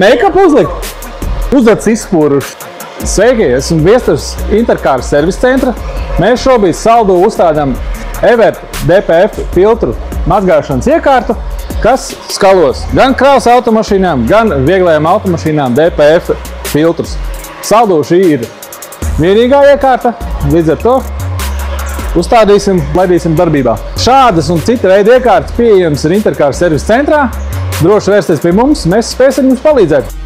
Make-up uzlikt? Uzdads izspūruši. Sveiki, esmu Viestures Interkārs servisa centra. Mēs šobrīd Saldū uzstādām Evert DPF filtru mazgāšanas iekārtu, kas skalos gan kravas automašīnām, gan vieglajām automašīnām DPF filtrus. Saldū šī ir vienīgā iekārta, līdz ar to uzstādīsim, laidīsim darbībā. Šādas un cita veida iekārtas pieejams ir Interkārs servisa centrā. Droši vērsties pie mums, mēs spēsim jums palīdzēt.